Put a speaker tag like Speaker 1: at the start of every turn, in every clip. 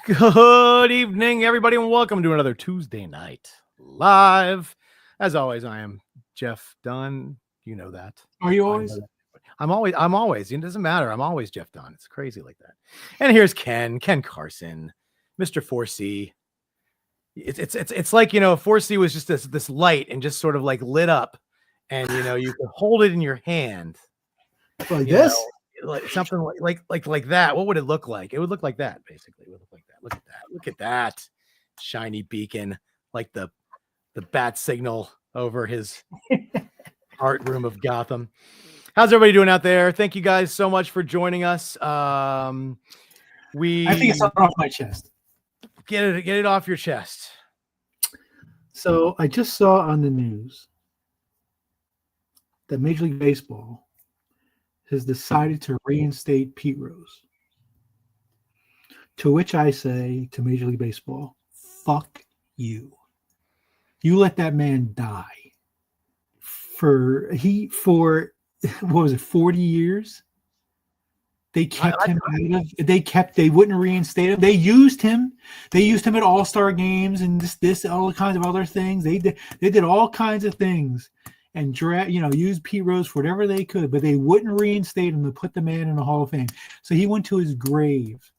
Speaker 1: Good evening, everybody, and welcome to another Tuesday Night Live. As always, I am Jeff Dunn. You know that.
Speaker 2: Are you always?
Speaker 1: I'm always. It doesn't matter. I'm always Jeff Dunn. It's crazy like that. And here's Ken Carson, Mr. 4C. It's like, you know, 4C was just this light and just sort of like lit up, and you know, you could hold it in your hand.
Speaker 2: Like this?
Speaker 1: Like something like that. What would it look like? It would look like that, basically. It would look like that. Look at that. Look at that shiny beacon, like the bat signal over his art room of Gotham. How's everybody doing out there? Thank you guys so much for joining us.
Speaker 2: I think it's off my chest.
Speaker 1: Get it off your chest.
Speaker 2: So I just saw on the news that Major League Baseball has decided to reinstate Pete Rose. To which I say to Major League Baseball, fuck you. You let that man die. For what was it, 40 years? They kept him out of. They wouldn't reinstate him. They used him. They used him at All-Star games and this all kinds of other things. They did all kinds of things and use Pete Rose for whatever they could, but they wouldn't reinstate him to put the man in the Hall of Fame. So he went to his grave,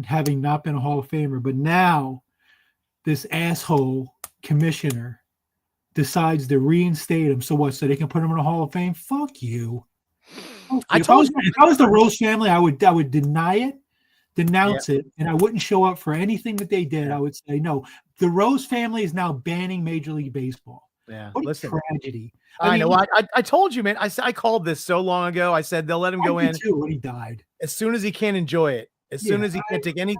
Speaker 2: having not been a Hall of Famer. But now, this asshole commissioner decides to reinstate him. So what? So they can put him in the Hall of Fame? Fuck you. If I was the Rose family, I would deny it, denounce it, and I wouldn't show up for anything that they did. I would say no. The Rose family is now banning Major League Baseball.
Speaker 1: Yeah,
Speaker 2: what a tragedy.
Speaker 1: I know. I told you, man. I called this so long ago. I said they'll let him go in
Speaker 2: too when he died.
Speaker 1: As soon as he can enjoy it. As soon as he can take any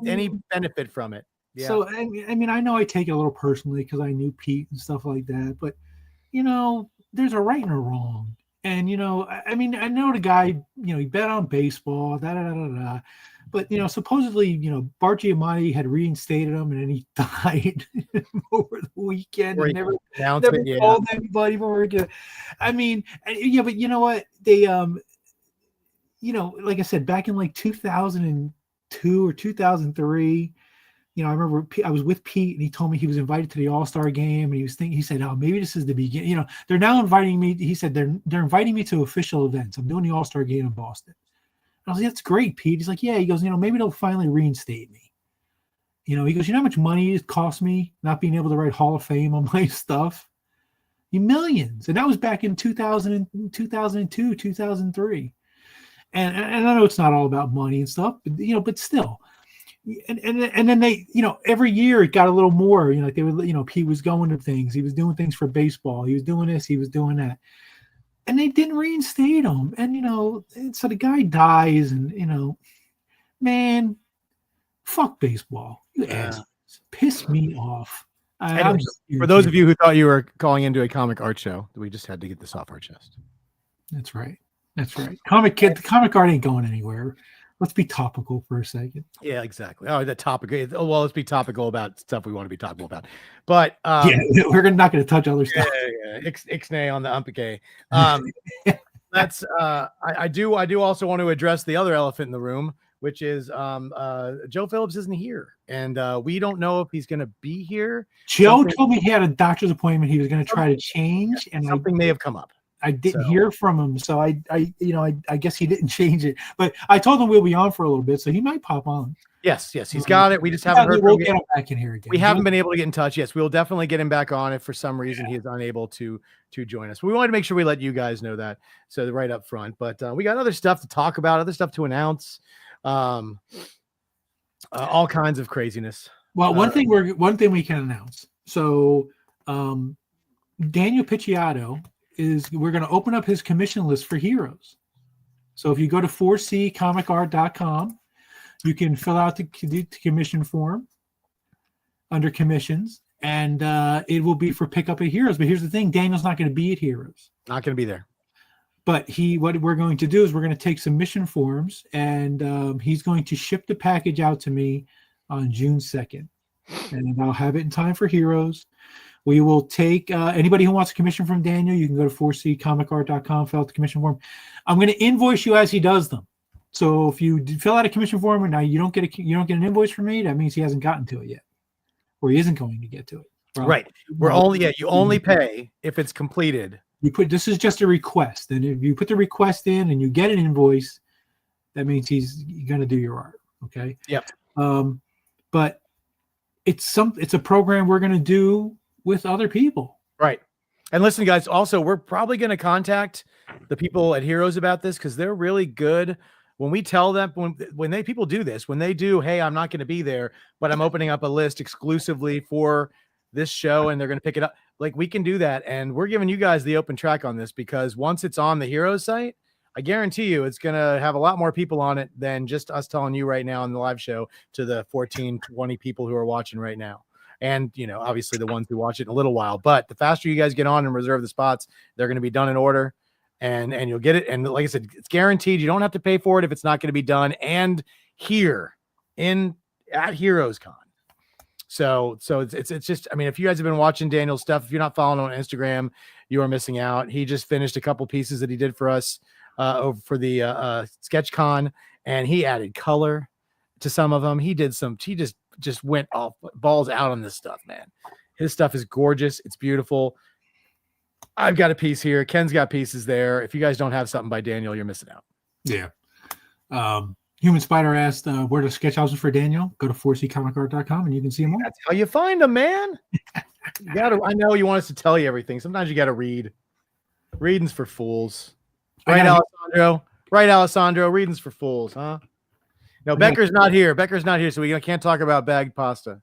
Speaker 1: benefit from it. Yeah.
Speaker 2: So I mean, I know I take it a little personally because I knew Pete and stuff like that, but you know, there's a right and a wrong. And you know, I mean, I know the guy. You know, he bet on baseball. But you know, supposedly, you know, Bart Giamatti had reinstated him, and then he died over the weekend. And never called anybody for it. I mean, yeah, but you know what? They, you know, like I said, back in like 2002 or 2003, you know, I remember I was with Pete, and he told me he was invited to the All-Star game, and he said, "Oh, maybe this is the beginning." You know, they're now inviting me. He said they're inviting me to official events. I'm doing the All-Star game in Boston. I was like, that's great, Pete. He's like, yeah. He goes, you know, maybe they'll finally reinstate me. You know, he goes, you know how much money it cost me not being able to write Hall of Fame on my stuff? Millions. And that was back in 2002, 2003. And I know it's not all about money and stuff, but, you know, but still. And then they, you know, every year it got a little more, you know, like they would, you know, Pete was going to things. He was doing things for baseball. He was doing this. He was doing that. And they didn't reinstate him. And, you know, so the guy dies and, you know, man, fuck baseball. You assholes. Piss me off.
Speaker 1: Anyway, for those of you who thought you were calling into a comic art show, we just had to get this off our chest.
Speaker 2: That's right. That's right. The comic art ain't going anywhere. Let's be topical for a second.
Speaker 1: Yeah, exactly. Oh, the topic. Oh, well, let's be topical about stuff we want to be topical about. But
Speaker 2: yeah, we're not going to touch other stuff.
Speaker 1: Yeah. Ixnay on the umpike. That's I do also want to address the other elephant in the room, which is Joe Phillips isn't here, and we don't know if he's going to be here.
Speaker 2: Joe told me he had a doctor's appointment. He was going to try to change, and
Speaker 1: something may have come up.
Speaker 2: I didn't hear from him, so I guess he didn't change it. But I told him we'll be on for a little bit, so he might pop on.
Speaker 1: Yes, he's got it. We just haven't heard from him
Speaker 2: back in here again.
Speaker 1: We haven't been able to get in touch. Yes, we'll definitely get him back on if for some reason he is unable to join us. We wanted to make sure we let you guys know that, so right up front. But we got other stuff to talk about, other stuff to announce, all kinds of craziness.
Speaker 2: Well, one thing we can announce. So Daniel Picciotto we're going to open up his commission list for heroes. So if you go to 4ccomicart.com, you can fill out the commission form under commissions, and it will be for pickup at Heroes. But here's the thing: Daniel's not going to be at Heroes.
Speaker 1: Not going to be there.
Speaker 2: But what we're going to do is we're going to take submission forms, and he's going to ship the package out to me on June 2nd, and I'll have it in time for Heroes. We will take anybody who wants a commission from Daniel. You can go to 4ccomicart.com, fill out the commission form. I'm going to invoice you as he does them. So if you fill out a commission form and now you don't get an invoice from me, that means he hasn't gotten to it yet, or he isn't going to get to it. Well,
Speaker 1: Right. You only pay if it's completed.
Speaker 2: This is just a request, and if you put the request in and you get an invoice, that means he's going to do your art. Okay.
Speaker 1: Yep.
Speaker 2: But it's a program we're going to do with other people.
Speaker 1: Right. And listen, guys, also, we're probably going to contact the people at Heroes about this because they're really good. When we tell them, when people do this, when they do, hey, I'm not going to be there, but I'm opening up a list exclusively for this show and they're going to pick it up. Like, we can do that. And we're giving you guys the open track on this because once it's on the Heroes site, I guarantee you it's going to have a lot more people on it than just us telling you right now on the live show to the 14, 20 people who are watching right now. And, obviously the ones who watch it in a little while, but the faster you guys get on and reserve the spots, they're going to be done in order and you'll get it. And like I said, it's guaranteed. You don't have to pay for it if it's not going to be done. And here at Heroes Con. So it's just, I mean, if you guys have been watching Daniel's stuff, if you're not following on Instagram, you are missing out. He just finished a couple pieces that he did for us over for the SketchCon, and he added color to some of them. He just went off balls out on this stuff, man. His stuff is gorgeous. It's beautiful. I've got a piece here. Ken's got pieces there. If you guys don't have something by Daniel, you're missing out.
Speaker 2: Yeah. Human Spider asked where to sketch houses for Daniel. Go to 4ccomic.com and you can see them all.
Speaker 1: That's how you find them, man. I know you want us to tell you everything. Sometimes you got to read. Reading's for fools. Right, Alessandro? Right, Alessandro? Reading's for fools, huh? No, Becker's not here. So we can't talk about bagged pasta.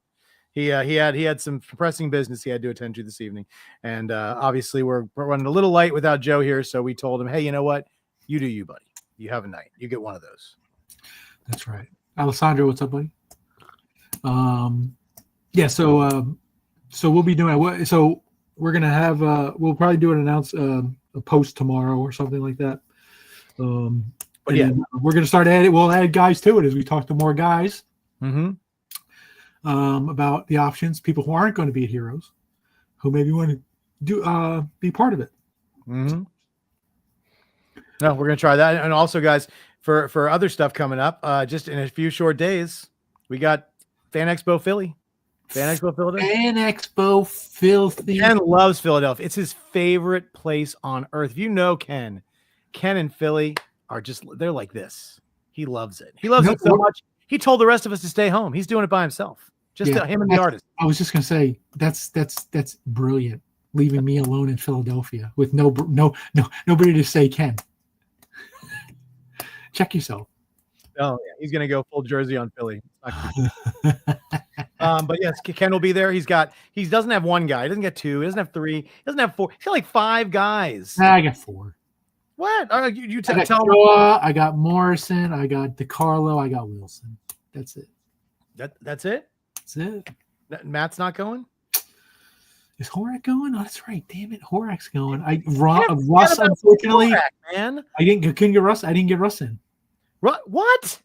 Speaker 1: He had some pressing business he had to attend to this evening. And obviously we're running a little light without Joe here. So we told him, hey, you know what? You do you, buddy. You have a night. You get one of those.
Speaker 2: That's right. Alessandro, what's up, buddy? Yeah, so we'll be doing so we're gonna have we'll probably do a post tomorrow or something like that. But yeah, we're gonna start we'll add guys to it as we talk to more guys about the options, people who aren't going to be at Heroes, who maybe want to do be part of it.
Speaker 1: No, we're gonna try that. And also, guys, for other stuff coming up, just in a few short days, we got Fan Expo Philly. Fan Expo Philadelphia.
Speaker 2: Fan Expo Filthy.
Speaker 1: Ken loves Philadelphia. It's his favorite place on earth. If you know Ken and Philly are they're like this. He loves it. He loves it so much. He told the rest of us to stay home. He's doing it by himself. Just him and the artist.
Speaker 2: I was just gonna say that's brilliant. Leaving me alone in Philadelphia with nobody to say Ken. Check yourself.
Speaker 1: Oh yeah, he's gonna go full jersey on Philly. But yes, Ken will be there. He doesn't have one guy. He doesn't get two. He doesn't have three. He doesn't have four. He's got like 5 guys.
Speaker 2: I got 4.
Speaker 1: What? You tell
Speaker 2: me. I got Morrison. I got DiCarlo. I got Wilson. That's it.
Speaker 1: That's it.
Speaker 2: That's it.
Speaker 1: Matt's not going.
Speaker 2: Is Horak going? Oh, that's right. Damn it, Horak's going. Russ, unfortunately,
Speaker 1: Horak, man.
Speaker 2: Couldn't get Russ. I didn't get Russ in.
Speaker 1: What?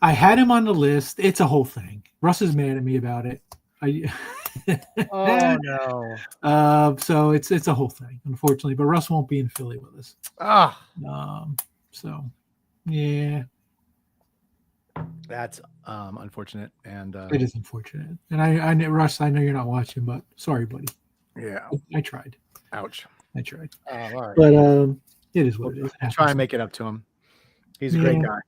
Speaker 2: I had him on the list. It's a whole thing. Russ is mad at me about it.
Speaker 1: Oh no.
Speaker 2: So it's a whole thing, unfortunately. But Russ won't be in Philly with us. So yeah.
Speaker 1: That's unfortunate, and
Speaker 2: it is unfortunate. And I Russ, I know you're not watching, but sorry, buddy.
Speaker 1: Yeah,
Speaker 2: I tried.
Speaker 1: Ouch.
Speaker 2: I tried.
Speaker 1: All right.
Speaker 2: But it is what it is.
Speaker 1: Try and make it up to him. He's a great guy.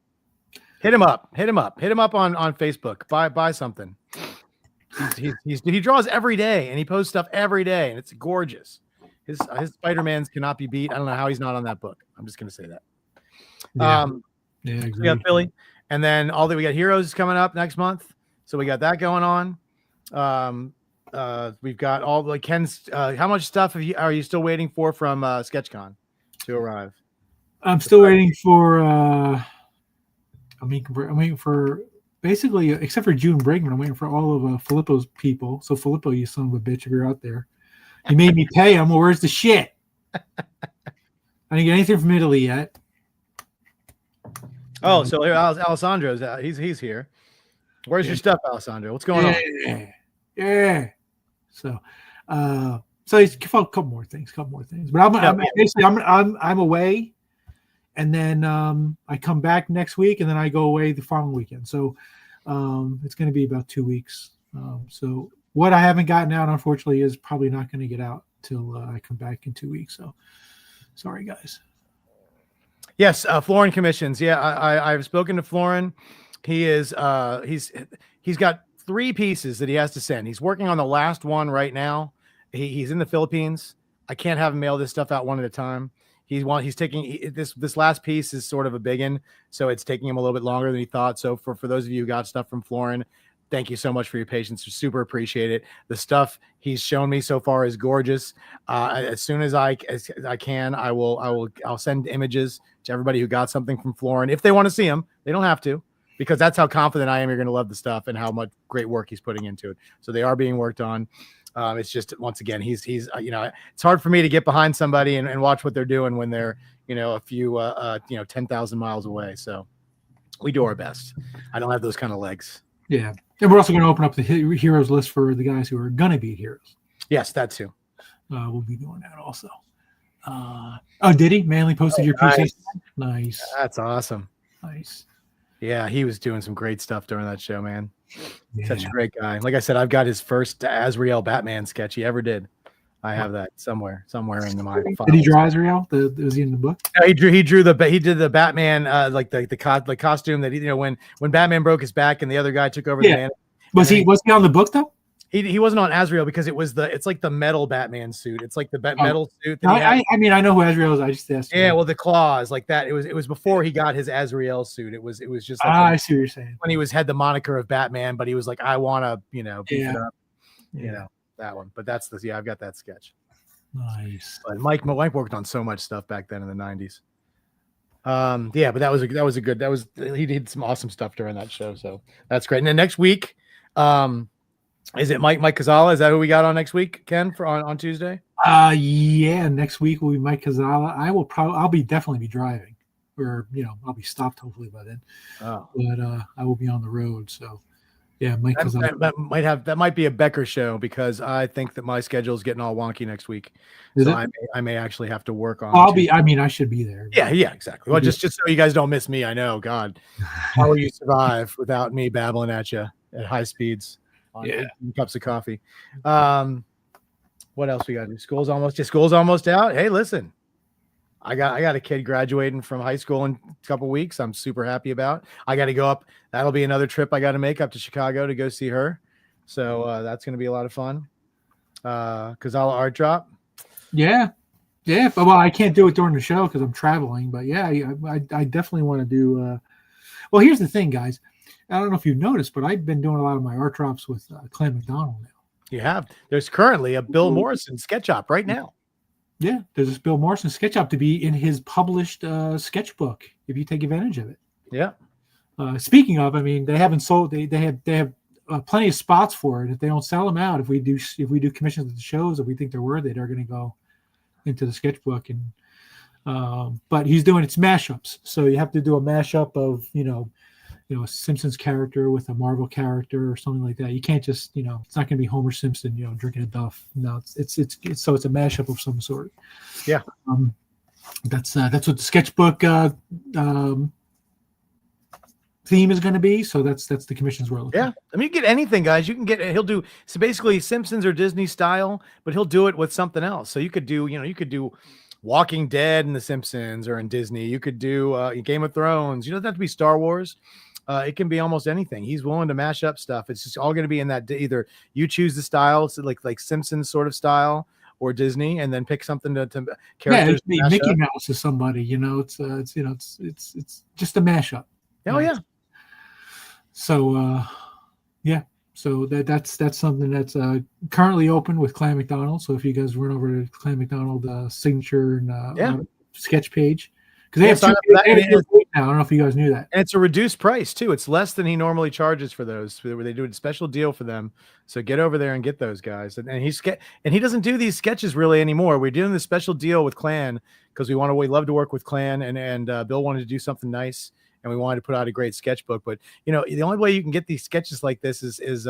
Speaker 1: Hit him up on Facebook. Buy something. He draws every day and he posts stuff every day and it's gorgeous. His Spider-Mans cannot be beat. I don't know how he's not on that book. I'm just gonna say that.
Speaker 2: Exactly.
Speaker 1: We got Philly, and then we got Heroes coming up next month, so we got that going on. We've got all like Ken's. How much stuff are you still waiting for from SketchCon to arrive?
Speaker 2: I'm still waiting for. I'm waiting for basically, except for June Brigman, I'm waiting for all of Filippo's people. So Filippo, you son of a bitch, if you're out there, he made me pay him. Well, where's the shit? I didn't get anything from Italy yet.
Speaker 1: Oh, so Alessandro's he's here. Where's your stuff, Alessandro? What's going on?
Speaker 2: Yeah. So it's a couple more things. But I'm away, and then I come back next week, and then I go away the following weekend. So it's going to be about 2 weeks. So what I haven't gotten out, unfortunately, is probably not going to get out till I come back in 2 weeks. So sorry, guys.
Speaker 1: Yes, Florin commissions. Yeah, I've spoken to Florin. He is he's got 3 pieces that he has to send. He's working on the last one right now. He's in the Philippines. I can't have him mail this stuff out one at a time. He's taking this last piece is sort of a big one, so it's taking him a little bit longer than he thought. So for those of you who got stuff from Florin, thank you so much for your patience. We super appreciate it. The stuff he's shown me so far is gorgeous. As soon as I can, I'll send images to everybody who got something from Florin. If they want to see them, they don't have to, because that's how confident I am you're going to love the stuff and how much great work he's putting into it. So they are being worked on. It's just, once again, he's it's hard for me to get behind somebody and watch what they're doing when they're, a few 10,000 miles away. So we do our best. I don't have those kind of legs.
Speaker 2: Yeah. And we're also going to open up the heroes list for the guys who are going to be heroes.
Speaker 1: Yes, that too.
Speaker 2: We'll be doing that also. Oh, did he? Manly posted your piece.
Speaker 1: Nice.
Speaker 2: Nice.
Speaker 1: That's awesome.
Speaker 2: Nice.
Speaker 1: Yeah, he was doing some great stuff during that show, man.
Speaker 2: Yeah.
Speaker 1: Such a great guy. Like I said, I've got his first Azrael Batman sketch he ever did. I have that somewhere in my files.
Speaker 2: Did he draw Azrael? Was he in the book?
Speaker 1: No, he did the Batman like the costume that when Batman broke his back and the other guy took over the man.
Speaker 2: Was he on the book though?
Speaker 1: He wasn't on Azrael because it's like the metal Batman suit. It's like the metal suit.
Speaker 2: I mean, I know who Azrael is. I just asked.
Speaker 1: Yeah, well, the claws like that. It was before he got his Azrael suit. It was just like
Speaker 2: I see what you're saying.
Speaker 1: When he had the moniker of Batman, but he was like, I want to beef it up, that one. But I've got that sketch.
Speaker 2: Nice.
Speaker 1: But Mike worked on so much stuff back then in the 90s. But he did some awesome stuff during that show, so that's great. And then next week, is it Mike Kazala? Is that who we got on next week, Ken, for on Tuesday?
Speaker 2: Yeah, next week will be Mike Kazala. I'll definitely be driving, or I'll be stopped hopefully by then.
Speaker 1: Oh.
Speaker 2: But I will be on the road, so yeah, Mike Kazala.
Speaker 1: That might be a Becker show, because I think that my schedule is getting all wonky next week. I may actually have to work on.
Speaker 2: I should be there.
Speaker 1: Yeah, exactly. Well, just so you guys don't miss me. I know, God, how will you survive without me babbling at you at high speeds on 18 cups of coffee? What else we got? School's almost out. Hey, listen, I got a kid graduating from high school in a couple weeks. I'm super happy about. I got to go up. That'll be another trip I got to make up to Chicago to go see her. So that's going to be a lot of fun. Kazala Art Drop.
Speaker 2: Yeah. But well, I can't do it during the show because I'm traveling. But yeah, I definitely want to do. Well, here's the thing, guys. I don't know if you've noticed, but I've been doing a lot of my art drops with Clem McDonald now.
Speaker 1: You have. There's currently a Bill Morrison sketch op right now. Yeah,
Speaker 2: there's this Bill Morrison sketch op to be in his published sketchbook if you take advantage of it.
Speaker 1: Yeah.
Speaker 2: Speaking of, I mean, they haven't sold. They have plenty of spots for it. If they don't sell them out, if we do commissions at the shows, if we think they're worthy, they're going to go into the sketchbook. And but he's doing it's mashups, so you have to do a mashup of a Simpsons character with a Marvel character or something like that. You can't just it's not going to be Homer Simpson drinking a Duff. No, it's a mashup of some sort.
Speaker 1: Yeah.
Speaker 2: That's what the sketchbook theme is going to be. So that's the commissions we're looking.
Speaker 1: Yeah, I mean, you get anything, guys. You can get. He'll do so basically Simpsons or Disney style, but he'll do it with something else. So you could do Walking Dead in the Simpsons or in Disney. You could do Game of Thrones. You don't have to be Star Wars. It can be almost anything. He's willing to mash up stuff. It's just all going to be in that. Either you choose the style, so like Simpsons sort of style, or Disney, and then pick something to characters.
Speaker 2: Yeah, Mickey Mouse is somebody. It's just a mashup.
Speaker 1: Oh yeah.
Speaker 2: So so that's something that's currently open with Clan McDonald. So if you guys run over to Clan McDonald signature and sketch page, because they have I don't know if you guys knew that.
Speaker 1: And it's a reduced price too. It's less than he normally charges for those. Where they do a special deal for them. So get over there and get those guys. And he doesn't do these sketches really anymore. We're doing this special deal with Clan because we love to work with Clan, and Bill wanted to do something nice. And we wanted to put out a great sketchbook, but the only way you can get these sketches like this is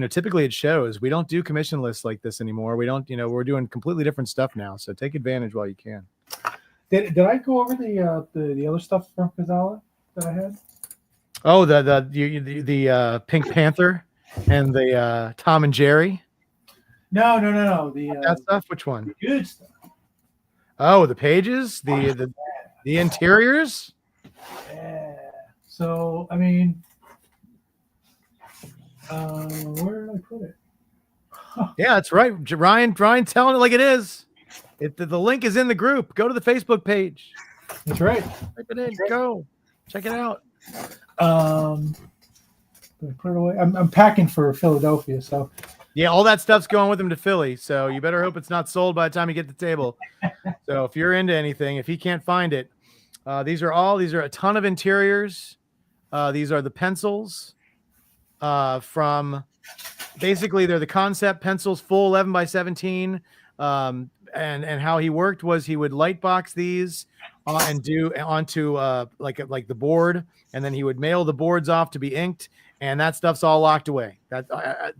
Speaker 1: typically at shows. We don't do commission lists like this anymore. We don't, we're doing completely different stuff now. So take advantage while you can.
Speaker 2: Did I go over the other stuff from Kazala that I had?
Speaker 1: Oh, the Pink Panther and the Tom and Jerry.
Speaker 2: No.
Speaker 1: That stuff. Which one?
Speaker 2: The good stuff.
Speaker 1: Oh, the pages, the interiors.
Speaker 2: Yeah. So I mean, where did I put it?
Speaker 1: Yeah, that's right. Ryan telling it like it is. The link is in the group. Go to the Facebook page.
Speaker 2: That's right.
Speaker 1: Type it in. Go. Check it out.
Speaker 2: Did I put it away? I'm packing for Philadelphia, so
Speaker 1: Yeah, all that stuff's going with him to Philly. So you better hope it's not sold by the time you get to the table. So if you're into anything, if he can't find it, these are a ton of interiors. These are the pencils from basically they're the concept pencils, full 11 by 17. And how he worked was he would light box these and do onto like the board, and then he would mail the boards off to be inked, and that stuff's all locked away. That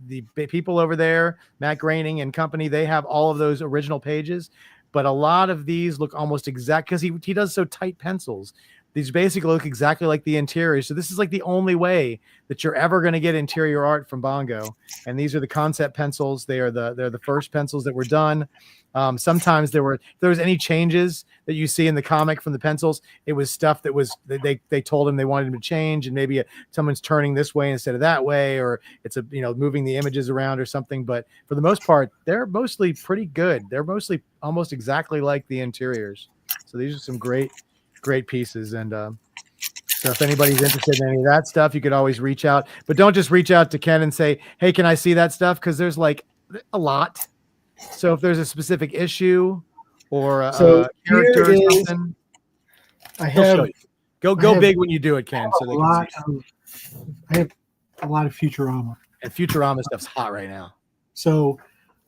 Speaker 1: the people over there, Matt Groening and company, they have all of those original pages, but a lot of these look almost exact because he does so tight pencils. These basically look exactly like the interior. So this is like the only way that you're ever going to get interior art from Bongo. And these are the concept pencils. They're the first pencils that were done. Sometimes if there was any changes that you see in the comic from the pencils, it was stuff that was they told him they wanted him to change, and maybe someone's turning this way instead of that way, or it's moving the images around or something. But for the most part, they're mostly pretty good. They're mostly almost exactly like the interiors. So these are some great pieces. And so if anybody's interested in any of that stuff, you could always reach out, but don't just reach out to Ken and say, hey, can I see that stuff? Because there's like a lot. So if there's a specific issue or a character or something,
Speaker 2: I have
Speaker 1: go big when you do it, Ken. So
Speaker 2: I have a lot of Futurama,
Speaker 1: and Futurama stuff's hot right now.
Speaker 2: So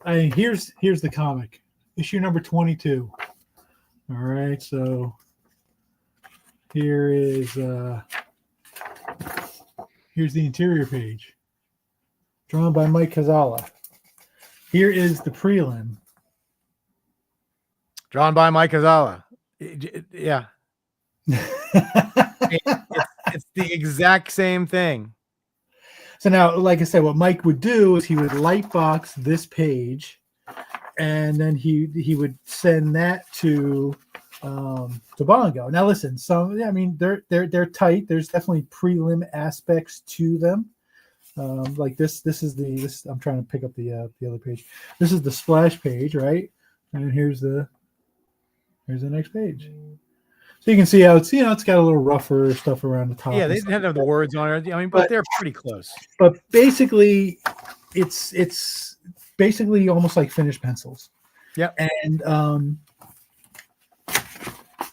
Speaker 2: here's the comic, issue number 22. All right, so here is here's the interior page, drawn by Mike Kazala. Here is the prelim,
Speaker 1: drawn by Mike Kazala. Yeah, it's the exact same thing.
Speaker 2: So now, like I said, what Mike would do is he would light box this page, and then he would send that to Bongo. Now listen, they're tight. There's definitely prelim aspects to them. Like this is I'm trying to pick up the other page. This is the splash page, right? And here's the next page. So you can see how it's got a little rougher stuff around the top.
Speaker 1: Yeah, they didn't have the words on it. I mean, but they're pretty close.
Speaker 2: But basically, it's basically almost like finished pencils.
Speaker 1: Yeah.
Speaker 2: And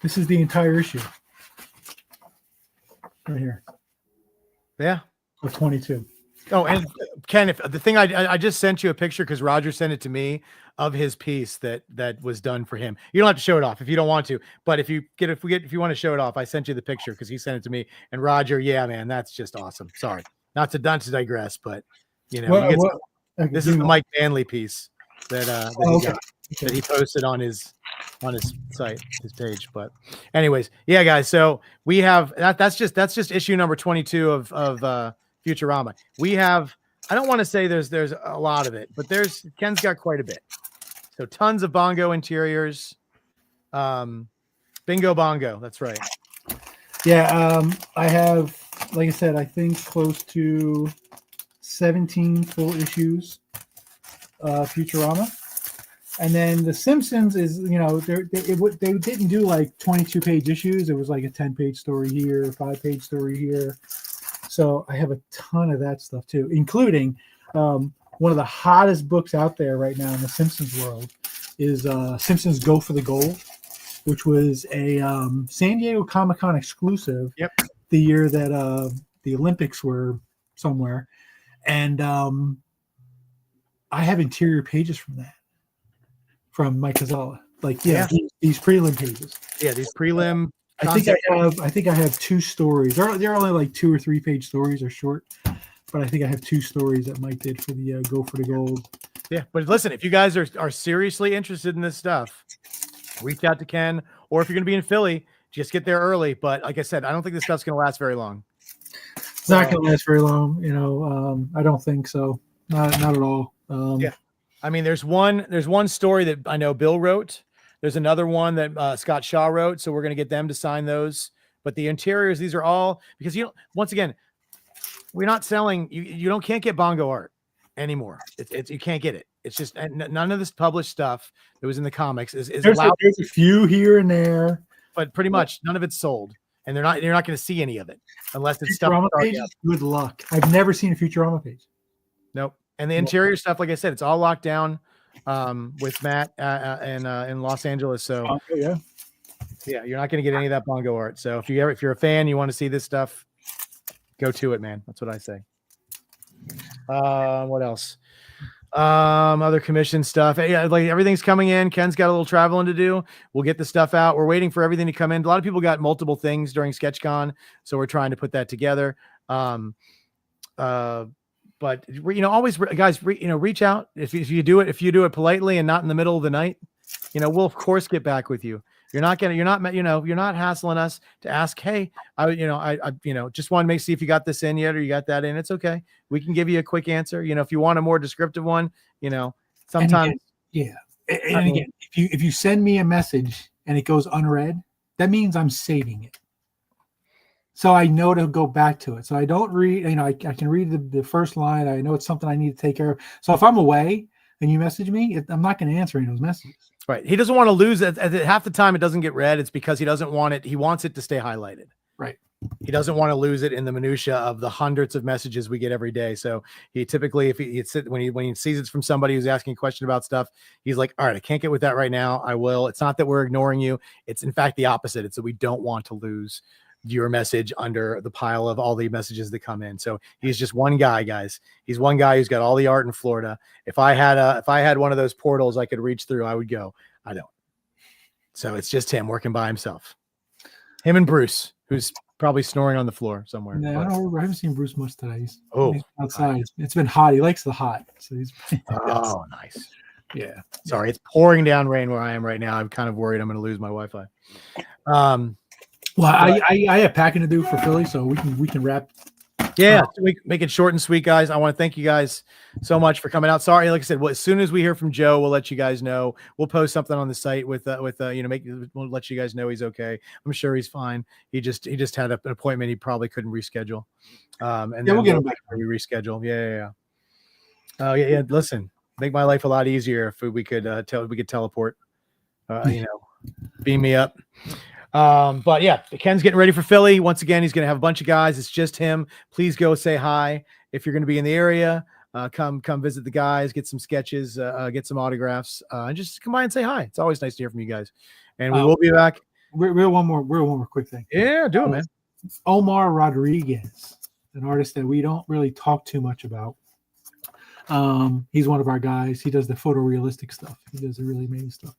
Speaker 2: this is the entire issue right here.
Speaker 1: Yeah.
Speaker 2: Of 22.
Speaker 1: Oh, and Ken, if the thing I just sent you a picture because Roger sent it to me of his piece that was done for him. You don't have to show it off if you don't want to, but if you want to show it off, I sent you the picture because he sent it to me. And Roger, yeah, man, that's just awesome. Sorry, not to digress, but this is the Mike Manley piece that that he posted on his site, his page. But anyways, yeah, guys. So we have that's just issue number 22 of Futurama. We have, I don't want to say there's a lot of it, but Ken's got quite a bit. So tons of Bongo interiors. Bingo Bongo, that's right.
Speaker 2: Yeah, I have, like I said, I think close to 17 full issues Futurama. And then The Simpsons is, they didn't do like 22-page issues. It was like a 10-page story here, a 5-page story here. So I have a ton of that stuff too, including one of the hottest books out there right now in the Simpsons world is Simpsons Go for the Gold, which was a San Diego Comic-Con exclusive.
Speaker 1: Yep.
Speaker 2: The year that the Olympics were somewhere. And I have interior pages from that, from Mike Kazala. These prelim pages.
Speaker 1: Yeah, these prelim.
Speaker 2: I think I have 2 stories. They're only like 2 or 3 page stories, or short, but I think I have 2 stories that Mike did for the Go for the Gold.
Speaker 1: Yeah, but listen, if you guys are seriously interested in this stuff, reach out to Ken, or if you're going to be in Philly, just get there early. But like I said, I don't think this stuff's going to last very long.
Speaker 2: It's not going to last very long. I don't think so. Not at all.
Speaker 1: Yeah. I mean, there's one story that I know Bill wrote. There's another one that Scott Shaw wrote. So we're going to get them to sign those. But the interiors, these are all because once again, we're not selling. Can't get bongo art anymore. You can't get it. It's just none of this published stuff that was in the comics is allowed.
Speaker 2: There's a few here and there,
Speaker 1: but pretty much none of it's sold, and you're not going to see any of it unless it's stuff.
Speaker 2: Pages, good luck. I've never seen a Futurama page.
Speaker 1: Nope. And the interior stuff, like I said, it's all locked down with Matt in Los Angeles. So yeah, you're not going to get any of that bongo art. So if you're a fan, you want to see this stuff, go to it, man. That's what I say. What else? Other commission stuff. Yeah, like everything's coming in. Ken's got a little traveling to do. We'll get the stuff out. We're waiting for everything to come in. A lot of people got multiple things during SketchCon, so we're trying to put that together. But always, guys, reach out if you do it politely and not in the middle of the night. We'll of course get back with you. You're not hassling us to ask, hey, I just want to see if you got this in yet or you got that in. It's okay. We can give you a quick answer. If you want a more descriptive one, sometimes.
Speaker 2: And again, if you send me a message and it goes unread, that means I'm saving it. So I know to go back to it. So I don't read, I can read the first line. I know it's something I need to take care of. So if I'm away and you message me, I'm not going to answer any of those messages.
Speaker 1: Right. He doesn't want to lose it. Half the time it doesn't get read. It's because he doesn't want it. He wants it to stay highlighted.
Speaker 2: Right.
Speaker 1: He doesn't want to lose it in the minutia of the hundreds of messages we get every day. So he typically, when he sees it's from somebody who's asking a question about stuff, he's like, all right, I can't get with that right now. I will. It's not that we're ignoring you. It's in fact the opposite. It's that we don't want to lose your message under the pile of all the messages that come in. So he's just one guy, guys. He's one guy who's got all the art in Florida. If I had one of those portals I could reach through, I would go. I don't. So it's just him working by himself. Him and Bruce, who's probably snoring on the floor somewhere.
Speaker 2: No, I haven't seen Bruce much today. He's outside.
Speaker 1: Nice.
Speaker 2: It's been hot. He likes the hot. So he's
Speaker 1: nice.
Speaker 2: Yeah.
Speaker 1: Sorry, it's pouring down rain where I am right now. I'm kind of worried I'm going to lose my Wi-Fi.
Speaker 2: Well, I have packing to do for Philly, so we can wrap.
Speaker 1: Yeah, we make it short and sweet, guys. I want to thank you guys so much for coming out. Sorry, like I said, as soon as we hear from Joe, we'll let you guys know. We'll post something on the site we'll let you guys know he's okay. I'm sure he's fine. He just had an appointment he probably couldn't reschedule. And
Speaker 2: we'll get him back.
Speaker 1: We reschedule. Yeah. Listen, make my life a lot easier if we could teleport. Beam me up. But yeah, Ken's getting ready for Philly. Once again, he's going to have a bunch of guys. It's just him. Please go say hi. If you're going to be in the area, come visit the guys, get some sketches, get some autographs, and just come by and say hi. It's always nice to hear from you guys. And we will be back.
Speaker 2: We're one more quick thing.
Speaker 1: Yeah, do it, man.
Speaker 2: Omar Rodriguez, an artist that we don't really talk too much about. He's one of our guys. He does the photorealistic stuff. He does the really amazing stuff.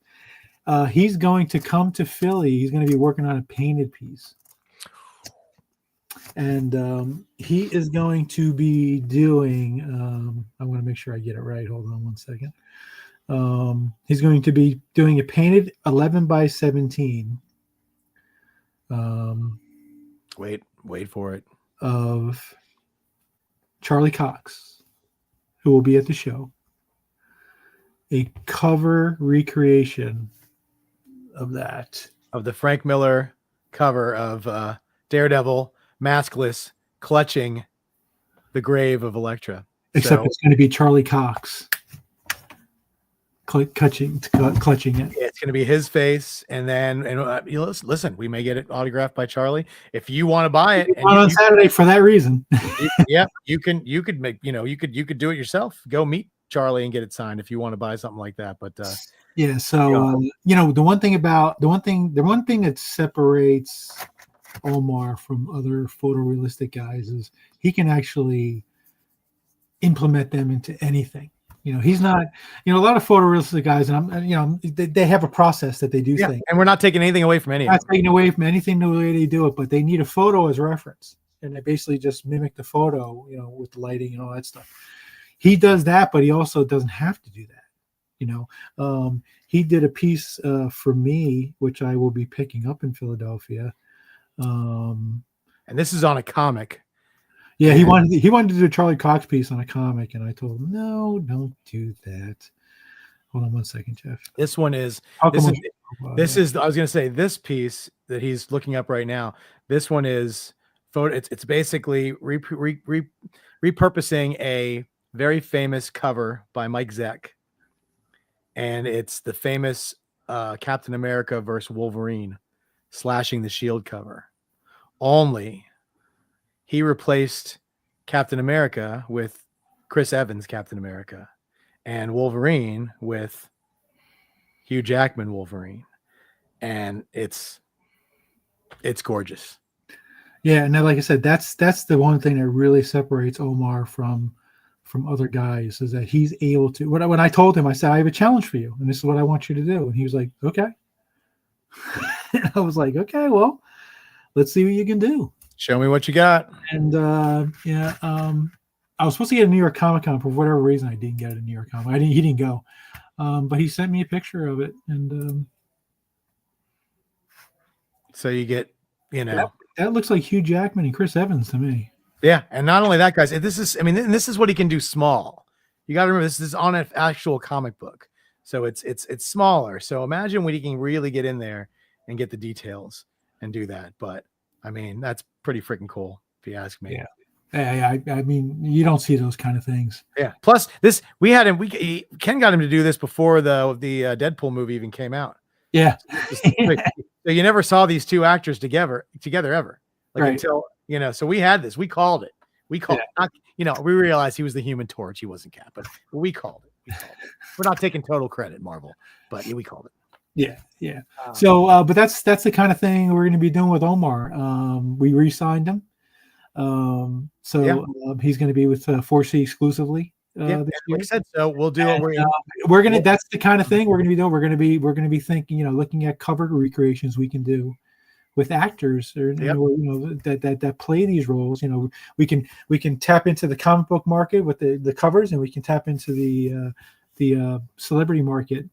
Speaker 2: He's going to come to Philly. He's going to be working on a painted piece. And he is going to be doing, I want to make sure I get it right. Hold on one second. He's going to be doing a painted 11 by 17.
Speaker 1: Wait for it.
Speaker 2: Of Charlie Cox, who will be at the show. A cover recreation of the
Speaker 1: Frank Miller cover of Daredevil maskless clutching the grave of Elektra.
Speaker 2: Except it's going to be Charlie Cox clutching it.
Speaker 1: Yeah, it's going to be his face, and then listen, we may get it autographed by Charlie if you want to buy it. And
Speaker 2: on Saturday for that reason.
Speaker 1: you could do it yourself. Go meet Charlie and get it signed if you want to buy something like that. But
Speaker 2: yeah, so the one thing that separates Omar from other photorealistic guys is he can actually implement them into anything. He's not, a lot of photorealistic guys, and they have a process that they do things.
Speaker 1: And we're not taking anything away from any.
Speaker 2: Not taking away from anything the way they do it, but they need a photo as reference, and they basically just mimic the photo, with the lighting and all that stuff. He does that, but he also doesn't have to do that. You know, he did a piece for me, which I will be picking up in Philadelphia.
Speaker 1: And this is on a comic.
Speaker 2: Yeah, he wanted to do a Charlie Cox piece on a comic, and I told him, no, don't do that. Hold on one second, Jeff.
Speaker 1: This one is
Speaker 2: I
Speaker 1: was going to say, this piece that he's looking up right now. This one is photo. It's basically repurposing a very famous cover by Mike Zeck, and it's the famous Captain America versus Wolverine slashing the Shield cover. Only he replaced Captain America with Chris Evans Captain America, and Wolverine with Hugh Jackman Wolverine, and it's gorgeous.
Speaker 2: Yeah, and like I said, that's the one thing that really separates Omar from other guys, is that he's able to. When I told him, I said, I have a challenge for you, and this is what I want you to do, and he was like, okay. And I was like, okay, well, let's see what you can do.
Speaker 1: Show me what you got.
Speaker 2: And I was supposed to get a New York Comic Con. For whatever reason, I didn't get it in New York Comic Con. He didn't go, but he sent me a picture of it, and
Speaker 1: so you get,
Speaker 2: that looks like Hugh Jackman and Chris Evans to me.
Speaker 1: Yeah, and not only that, guys, this is what he can do small. You got to remember, this is on an actual comic book, so it's smaller. So imagine when he can really get in there and get the details and do that. But I mean, that's pretty freaking cool, if you ask me.
Speaker 2: Yeah. I mean, you don't see those kind of things.
Speaker 1: Yeah. Plus, Ken got him to do this before the Deadpool movie even came out.
Speaker 2: Yeah.
Speaker 1: So you never saw these two actors together ever, like,
Speaker 2: right.
Speaker 1: Until So we had this. We called it. We realized he was the Human Torch. He wasn't Cap, but we called it. We're not taking total credit, Marvel, but we called it.
Speaker 2: Yeah. So, but that's the kind of thing we're going to be doing with Omar. We re-signed him. He's going to be with 4C exclusively.
Speaker 1: Like I said, so we'll do
Speaker 2: it. That's the kind of thing we're going to be doing. We're going to be thinking, looking at cover recreations we can do with actors that play these roles. We can tap into the comic book market with the covers, and we can tap into the celebrity market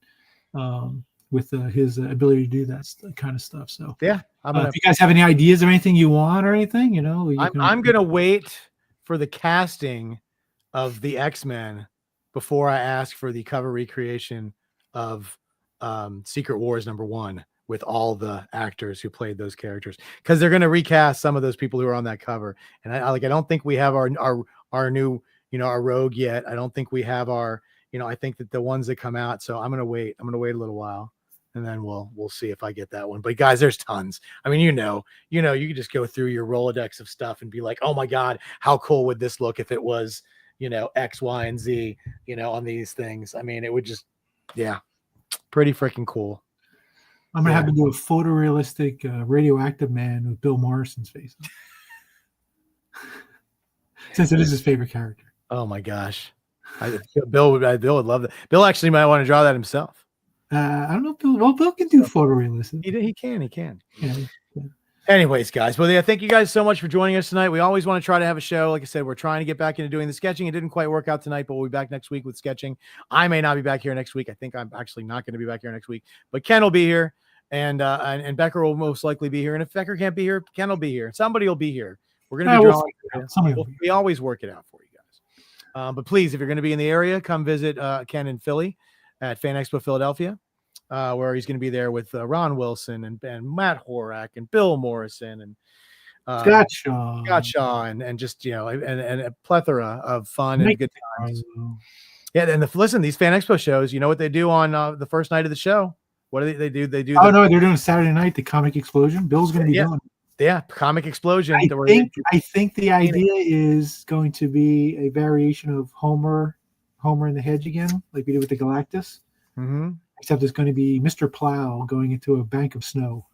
Speaker 2: with his ability to do that kind of stuff. So
Speaker 1: if
Speaker 2: you guys have any ideas of anything you want or anything,
Speaker 1: I'm going to wait for the casting of the X-Men before I ask for the cover recreation of Secret Wars #1 with all the actors who played those characters, because they're going to recast some of those people who are on that cover. And I don't think we have our new, our Rogue yet. I don't think we have our, I think that the ones that come out. So I'm going to wait a little while, and then we'll see if I get that one. But guys, there's tons. I mean, you can just go through your Rolodex of stuff and be like, oh my God, how cool would this look if it was, X, Y, and Z, on these things. I mean, it would just, pretty freaking cool.
Speaker 2: I'm going to have to do a photorealistic radioactive man with Bill Morrison's face. Since it is his favorite character.
Speaker 1: Oh my gosh. Bill would love that. Bill actually might want to draw that himself.
Speaker 2: I don't know if Bill. Well, Bill can do photorealistic.
Speaker 1: He can.
Speaker 2: Yeah.
Speaker 1: Anyways, guys, thank you guys so much for joining us tonight. We always want to try to have a show. Like I said, we're trying to get back into doing the sketching. It didn't quite work out tonight, but we'll be back next week with sketching. I may not be back here next week. I think I'm actually not going to be back here next week, but Ken will be here, and Becker will most likely be here. And if Becker can't be here, Ken will be here. Somebody will be here. We're going to be drawing. We always work it out for you guys. But please, if you're going to be in the area, come visit Ken in Philly at Fan Expo Philadelphia. Where he's going to be there with Ron Wilson and Matt Horak and Bill Morrison and Scott Shaw and just and a plethora of fun and good times. Yeah, and listen, these Fan Expo shows, you know what they do on the first night of the show? What do they do? They do.
Speaker 2: Oh no, they're doing Saturday night, the Comic Explosion. Bill's going to be doing.
Speaker 1: Yeah, Comic Explosion.
Speaker 2: I think the idea is going to be a variation of Homer in the Hedge again, like we did with the Galactus.
Speaker 1: Mm-hmm.
Speaker 2: Except it's going to be Mr. Plow going into a bank of snow.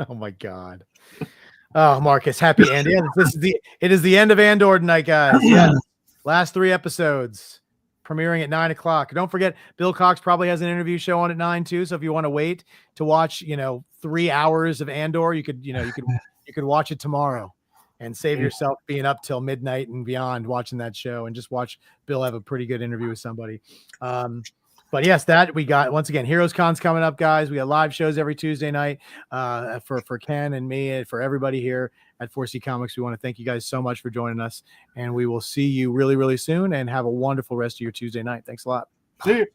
Speaker 1: Oh my God. Oh, Marcus, happy Andy. It is the end of Andor tonight, guys. Yes. Last 3 episodes premiering at 9:00. Don't forget, Bill Cox probably has an interview show on at 9 too. So if you want to wait to watch, 3 hours of Andor, you could watch it tomorrow. and save
Speaker 2: Yeah.
Speaker 1: yourself being up till midnight and beyond watching that show, and just watch Bill have a pretty good interview with somebody. But yes, that we got, once again, Heroes Con's coming up, guys. We got live shows every Tuesday night for Ken and me and for everybody here at 4C Comics. We want to thank you guys so much for joining us, and we will see you really, really soon, and have a wonderful rest of your Tuesday night. Thanks a lot.
Speaker 2: See you.